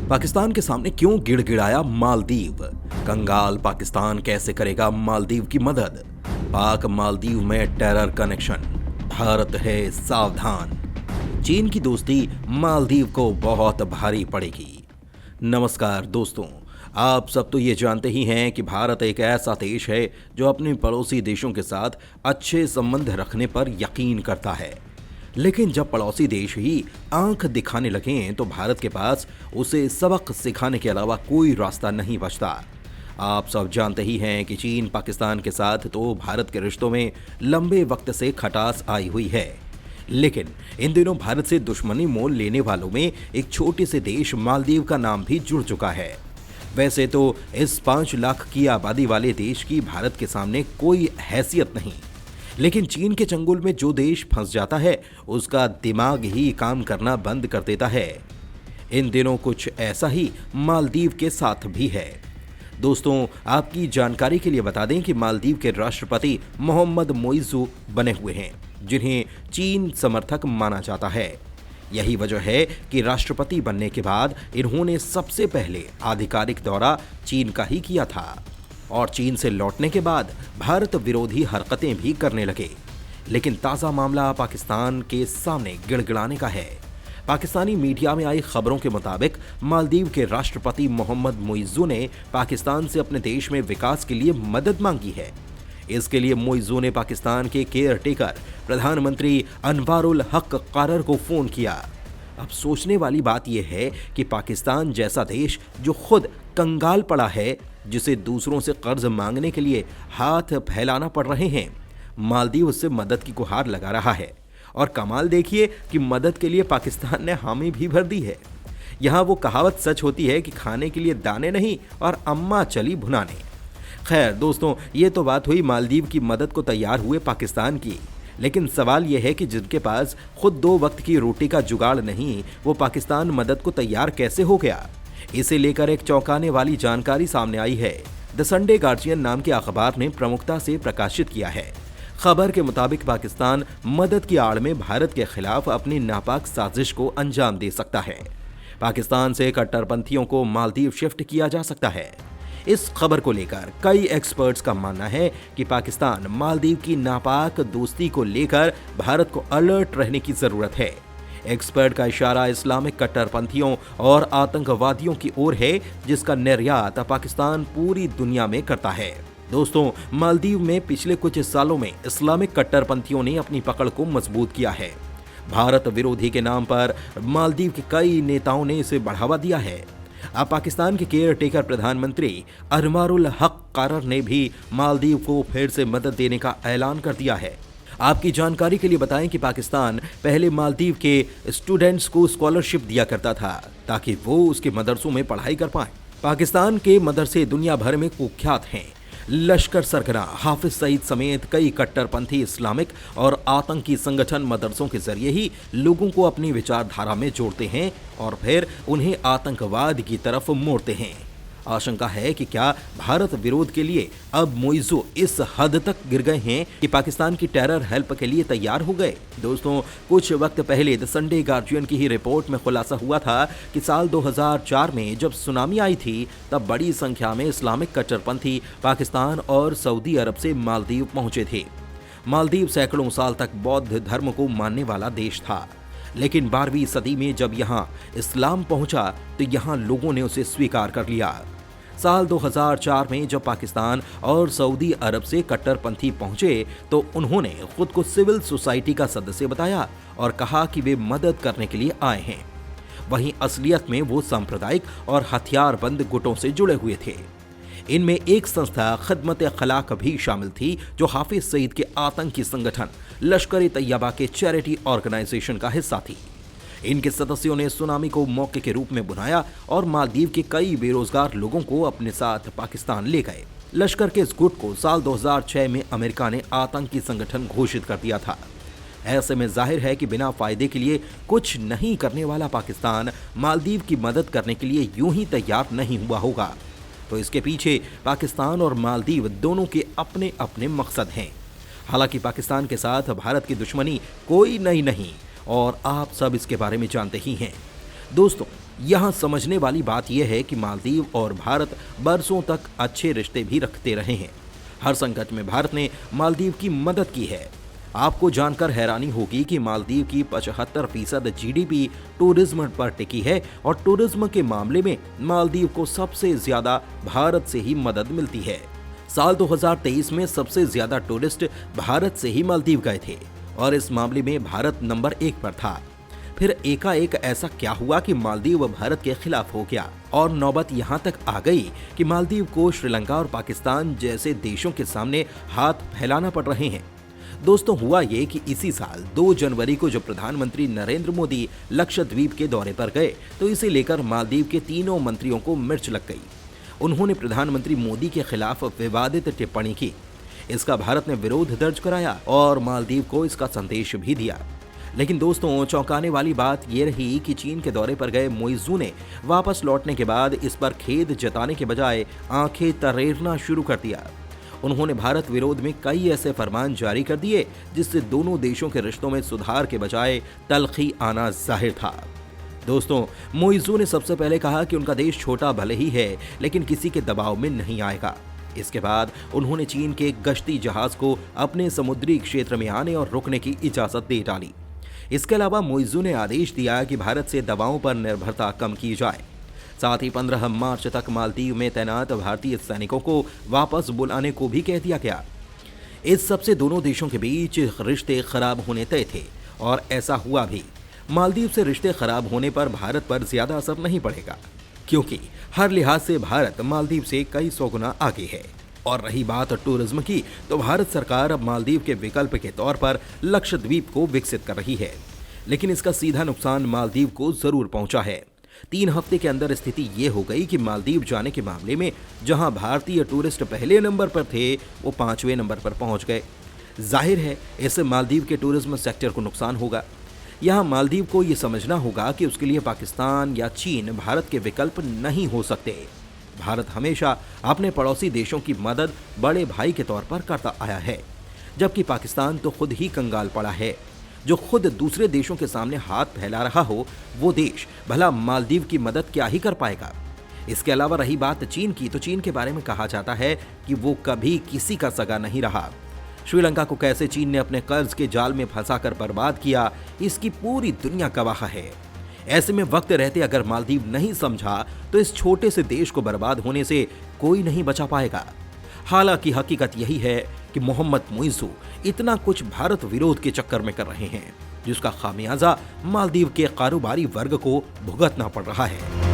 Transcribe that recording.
पाकिस्तान के सामने क्यों गिड़गिड़ाया मालदीव? कंगाल पाकिस्तान कैसे करेगा मालदीव की मदद? पाक मालदीव में टेरर कनेक्शन, भारत है सावधान। चीन की दोस्ती मालदीव को बहुत भारी पड़ेगी। नमस्कार दोस्तों, आप सब तो ये जानते ही हैं कि भारत एक ऐसा देश है जो अपने पड़ोसी देशों के साथ अच्छे संबंध रखने पर यकीन करता है। लेकिन जब पड़ोसी देश ही आंख दिखाने लगें तो भारत के पास उसे सबक सिखाने के अलावा कोई रास्ता नहीं बचता। आप सब जानते ही हैं कि चीन पाकिस्तान के साथ तो भारत के रिश्तों में लंबे वक्त से खटास आई हुई है, लेकिन इन दिनों भारत से दुश्मनी मोल लेने वालों में एक छोटे से देश मालदीव का नाम भी जुड़ चुका है। वैसे तो इस 5 लाख की आबादी वाले देश की भारत के सामने कोई हैसियत नहीं, लेकिन चीन के चंगुल में जो देश फंस जाता है उसका दिमाग ही काम करना बंद कर देता है। इन दिनों कुछ ऐसा ही मालदीव के साथ भी है। दोस्तों, आपकी जानकारी के लिए बता दें कि मालदीव के राष्ट्रपति मोहम्मद मोइज़ू बने हुए हैं, जिन्हें चीन समर्थक माना जाता है। यही वजह है कि राष्ट्रपति बनने के बाद इन्होंने सबसे पहले आधिकारिक दौरा चीन का ही किया था और चीन से लौटने के बाद भारत विरोधी हरकतें भी करने लगे। लेकिन ताज़ा मामला पाकिस्तान के सामने गिड़गिड़ाने का है। पाकिस्तानी मीडिया में आई खबरों के मुताबिक मालदीव के राष्ट्रपति मोहम्मद मोइज़ू ने पाकिस्तान से अपने देश में विकास के लिए मदद मांगी है। इसके लिए मोइज़ू ने पाकिस्तान के केयर टेकर प्रधानमंत्री अनवारुल हक क़ारर को फ़ोन किया। अब सोचने वाली बात यह है कि पाकिस्तान जैसा देश जो खुद कंगाल पड़ा है, जिसे दूसरों से कर्ज मांगने के लिए हाथ फैलाना पड़ रहे हैं, मालदीव उससे मदद की गुहार लगा रहा है। और कमाल देखिए कि मदद के लिए पाकिस्तान ने हामी भी भर दी है। यहाँ वो कहावत सच होती है कि खाने के लिए दाने नहीं और अम्मा चली भुनाने। खैर दोस्तों, ये तो बात हुई मालदीव की मदद को तैयार हुए पाकिस्तान की, लेकिन सवाल यह है कि जिनके पास खुद 2 वक्त की रोटी का जुगाड़ नहीं, वो पाकिस्तान मदद को तैयार कैसे हो गया? इसे लेकर एक चौंकाने वाली जानकारी सामने आई है। द संडे गार्जियन नाम के अखबार ने प्रमुखता से प्रकाशित किया है। खबर के मुताबिक पाकिस्तान मदद की आड़ में भारत के खिलाफ अपनी नापाक साजिश को अंजाम दे सकता है। पाकिस्तान से कट्टरपंथियों को मालदीव शिफ्ट किया जा सकता है। इस खबर को लेकर कई एक्सपर्ट्स का मानना है कि पाकिस्तान मालदीव की नापाक दोस्ती को लेकर भारत को अलर्ट रहने की जरूरत है। एक्सपर्ट का इशारा इस्लामिक कट्टरपंथियों और आतंकवादियों की ओर है, जिसका निर्यात पाकिस्तान पूरी दुनिया में करता है। दोस्तों, मालदीव में पिछले कुछ सालों में इस्लामिक कट्टरपंथियों ने अपनी पकड़ को मजबूत किया है। भारत विरोधी के नाम पर मालदीव के कई नेताओं ने इसे बढ़ावा दिया है। अब पाकिस्तान के केयर टेकर प्रधानमंत्री अनवारुल हक क़ारर ने भी मालदीव को फिर से मदद देने का ऐलान कर दिया है। आपकी जानकारी के लिए बताएं कि पाकिस्तान पहले मालदीव के स्टूडेंट्स को स्कॉलरशिप दिया करता था ताकि वो उसके मदरसों में पढ़ाई कर पाएं। पाकिस्तान के मदरसे दुनिया भर में कुख्यात हैं। लश्कर सरगना, हाफिज सईद समेत कई कट्टरपंथी इस्लामिक और आतंकी संगठन मदरसों के जरिए ही लोगों को अपनी विचारधारा में जोड़ते हैं और फिर उन्हें आतंकवाद की तरफ मोड़ते हैं। आशंका है कि क्या भारत विरोध के लिए अब मोइज़ू इस हद तक गिर गए हैं कि पाकिस्तान की टेरर हेल्प के लिए तैयार हो गए। दोस्तों, कुछ वक्त पहले द संडे गार्जियन की ही रिपोर्ट में खुलासा हुआ था कि साल 2004 में जब सुनामी आई थी, तब बड़ी संख्या में इस्लामिक कट्टरपंथी पाकिस्तान और सऊदी अरब से मालदीव पहुंचे थे। मालदीव सैकड़ों साल तक बौद्ध धर्म को मानने वाला देश था, लेकिन 12वीं सदी में जब यहाँ इस्लाम पहुंचा तो यहाँ लोगों ने उसे स्वीकार कर लिया। साल 2004 में जब पाकिस्तान और सऊदी अरब से कट्टरपंथी पहुंचे तो उन्होंने खुद को सिविल सोसाइटी का सदस्य बताया और कहा कि वे मदद करने के लिए आए हैं। वहीं असलियत में वो सांप्रदायिक और हथियारबंद गुटों से जुड़े हुए थे। इनमें एक संस्था खिदमत खलाक भी शामिल थी, जो हाफिज सईद के आतंकी संगठन लश्कर तैयबा के चैरिटी ऑर्गेनाइजेशन का हिस्सा थी। इनके सदस्यों ने सुनामी को मौके के रूप में बुलाया और मालदीव के कई बेरोजगार लोगों को अपने साथ पाकिस्तान ले गए। लश्कर के इस गुट को साल 2006 में अमेरिका ने आतंकी संगठन घोषित कर दिया था। ऐसे में जाहिर है कि बिना फायदे के लिए कुछ नहीं करने वाला पाकिस्तान मालदीव की मदद करने के लिए यूं ही तैयार नहीं हुआ होगा। तो इसके पीछे पाकिस्तान और मालदीव दोनों के अपने अपने मकसद हैं। हालांकि पाकिस्तान के साथ भारत की दुश्मनी कोई नई नहीं और आप सब इसके बारे में जानते ही हैं। दोस्तों, यहाँ समझने वाली बात यह है कि मालदीव और भारत बरसों तक अच्छे रिश्ते भी रखते रहे हैं। हर संकट में भारत ने मालदीव की मदद की है। आपको जानकर हैरानी होगी कि मालदीव की 75% जीडीपी टूरिज्म पर टिकी है और टूरिज्म के मामले में मालदीव को सबसे ज्यादा भारत से ही मदद मिलती है। साल 2023 में सबसे ज्यादा टूरिस्ट भारत से ही मालदीव गए थे और इस मामले में भारत नंबर 1 पर था। फिर एकाएक ऐसा क्या हुआ कि मालदीव भारत के खिलाफ हो गया और नौबत यहाँ तक आ गई कि मालदीव को श्रीलंका और पाकिस्तान जैसे देशों के सामने हाथ फैलाना पड़ रहे हैं। दोस्तों, हुआ ये कि इसी साल 2 जनवरी को जब प्रधानमंत्री नरेंद्र मोदी लक्षद्वीप के दौरे पर गए तो इसे लेकर मालदीव के तीनों मंत्रियों को मिर्च लग गई। उन्होंने प्रधानमंत्री मोदी के खिलाफ विवादित टिप्पणी की। इसका भारत ने विरोध दर्ज कराया और मालदीव को इसका संदेश भी दिया। लेकिन दोस्तों, चौंकाने वाली बात यह रही कि चीन के दौरे पर गए मोइजू ने वापस लौटने के बाद इस पर खेद जताने के बजाय आंखें तरेरना शुरू कर दिया। उन्होंने भारत विरोध में कई ऐसे फरमान जारी कर दिए जिससे दोनों देशों के रिश्तों में सुधार के बजाय तलखी आना जाहिर था। दोस्तों, मोइजू ने सबसे पहले कहा कि उनका देश छोटा भले ही है लेकिन किसी के दबाव में नहीं आएगा। इसके बाद उन्होंने चीन के गश्ती जहाज को अपने समुद्री क्षेत्र में आने और रुकने की इजाजत दे डाली। इसके अलावा मोइजू ने आदेश दिया कि भारत से दवाओं पर निर्भरता कम की जाए। साथ ही 15 मार्च तक मालदीव में तैनात भारतीय सैनिकों को वापस बुलाने को भी कह दिया गया। इस सबसे दोनों देशों के बीच रिश्ते खराब होने तय थे और ऐसा हुआ भी। मालदीव से रिश्ते खराब होने पर भारत पर ज्यादा असर नहीं पड़ेगा क्योंकि हर लिहाज से भारत मालदीव से कई सौ गुना आगे है। और रही बात टूरिज्म की, तो भारत सरकार अब मालदीव के विकल्प के तौर पर लक्षद्वीप को विकसित कर रही है, लेकिन इसका सीधा नुकसान मालदीव को जरूर पहुंचा है। 3 हफ्ते के अंदर स्थिति ये हो गई कि मालदीव जाने के मामले में जहां भारतीय टूरिस्ट पहले नंबर पर थे वो 5वें नंबर पर पहुंच गए। जाहिर है इससे मालदीव के टूरिज्म सेक्टर को नुकसान होगा। यहाँ मालदीव को ये समझना होगा कि उसके लिए पाकिस्तान या चीन भारत के विकल्प नहीं हो सकते। भारत हमेशा अपने पड़ोसी देशों की मदद बड़े भाई के तौर पर करता आया है, जबकि पाकिस्तान तो खुद ही कंगाल पड़ा है। जो खुद दूसरे देशों के सामने हाथ फैला रहा हो वो देश भला मालदीव की मदद क्या ही कर पाएगा। इसके अलावा रही बात चीन की, तो चीन के बारे में कहा जाता है कि वो कभी किसी का सगा नहीं रहा। श्रीलंका को कैसे चीन ने अपने कर्ज के जाल में फंसाकर बर्बाद किया, इसकी पूरी दुनिया गवाह है। ऐसे में वक्त रहते अगर मालदीव नहीं समझा तो इस छोटे से देश को बर्बाद होने से कोई नहीं बचा पाएगा। हालांकि हकीकत यही है कि मोहम्मद मोइजू इतना कुछ भारत विरोध के चक्कर में कर रहे हैं जिसका खामियाजा मालदीव के कारोबारी वर्ग को भुगतना पड़ रहा है।